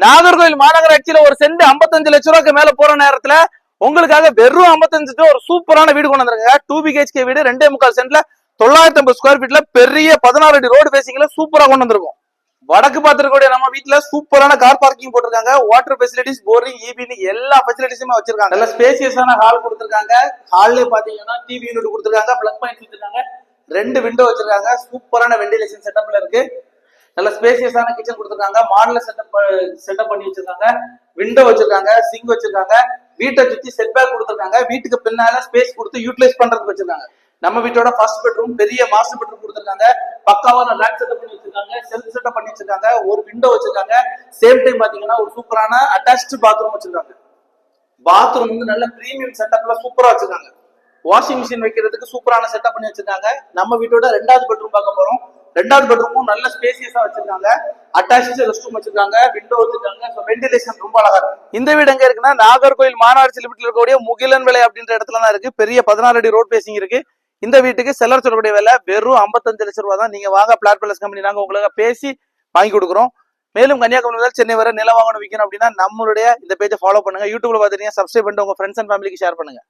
நாகர்கோவில் மாநகராட்சியில ஒரு சென்ட் 55 லட்சம் ரூபாய்க்கு மேல போற நேரத்துல உங்களுக்காக வெறும் 55 ஒரு சூப்பரான வீடு கொண்டு வந்திருக்காங்க. 2 BHK வீடு 2.25 சென்ட்ல 950 ஸ்கொயர் ஃபீட்ல பெரிய 16 அடி ரோடு பேசிங்ல சூப்பரா கொண்டு வந்திருக்கும். வடக்கு பார்த்திருக்கக்கூடிய நம்ம வீட்டுல சூப்பரான கார் பார்க்கிங் போட்டிருக்காங்க. வாட்டர் ஃபெசிலிட்டிஸ், போரிங், ஈபின்னு எல்லா ஃபெசிலிட்டிஸுமே வச்சிருக்காங்க. நல்ல ஸ்பேசியஸான ஹால் கொடுத்திருக்காங்க. ஹால்ல பாத்தீங்கன்னா டிவி யூனிட் கொடுத்திருக்காங்க, பிளக் பாயிண்ட் வச்சிருக்காங்க, 2 விண்டோ வச்சிருக்காங்க. சூப்பரான வெண்டிலேஷன் செட்டப்ல இருக்கு. நல்ல ஸ்பேசியஸான கிச்சன் கொடுத்திருக்காங்க. மாடலர் செட்டப் பண்ணி வச்சிருக்காங்க. விண்டோ வச்சிருக்காங்க, சிங்க் வச்சிருக்காங்க. வீட்டை சுத்தி செட் பேக் கொடுத்திருக்காங்க. வீட்டுக்கு பின்னால ஸ்பேஸ் கொடுத்து யூட்டிலைஸ் பண்றதுக்கு வச்சிருக்காங்க. நம்ம வீட்டோட ஃபர்ஸ்ட் பெட்ரூம் பெரிய மாஸ்டர் பெட்ரூம் கொடுத்திருக்காங்க. பக்காவான லேக் செட்டப் பண்ணி வச்சிருக்காங்க, செல்ஃப் செட்டப் பண்ணி வச்சிருக்காங்க, ஒரு விண்டோ வச்சிருக்காங்க. சேம் டைம் பாத்தீங்கன்னா ஒரு சூப்பரான அட்டாச்டு பாத்ரூம் வச்சிருக்காங்க. பாத்ரூம் வந்து நல்ல பிரீமியம் செட்டப்ல சூப்பரா வச்சிருக்காங்க. வாஷிங் மிஷின் வைக்கிறதுக்கு சூப்பரான செட்டப் பண்ணி வச்சிருக்காங்க. நம்ம வீட்டோட 2வது பெட்ரூம் பார்க்க போறோம். 2வது பெட்ரூமும் நல்ல ஸ்பேசியஸா வச்சிருக்காங்க. அட்டாச்டு ரெஸ்ட் ரூம் வச்சிருக்காங்க, விண்டோ வச்சிருக்காங்க. சோ வென்டிலேஷன் ரொம்ப அழகா இருக்கு. இந்த வீடு எங்க இருக்குன்னா நாகர்கோவில் மாநகராட்சி லிமிட்ல இருக்கக்கூடிய முகிலன் விலை அப்படின்ற இடத்துல தான் இருக்கு. பெரிய 16 அடி ரோட் பேசிங் இருக்கு. இந்த வீட்டுக்கு செல்லர் சொல்லக்கூடிய விலை வெறும் 55 லட்சம் ரூபாய் தான். நீங்க வாங்க, பிளாட் பிளஸ் கம்பெனி நாங்க உங்களுக்கு பேசி வாங்கி கொடுக்குறோம். மேலும் கன்னியாகுமரி முதல் சென்னை வரை நிலம் வாங்கணும் விற்கணும் அப்படின்னா நம்மளுடைய இந்த பேஜை ஃபாலோ பண்ணுங்க. யூடியூப்ல பாத்தீங்கன்னா சப்ஸ்கிரைப் பண்ணிட்டு உங்க ஃப்ரெண்ட்ஸ் அண்ட் ஃபேமிலிக்கு ஷேர் பண்ணுங்க.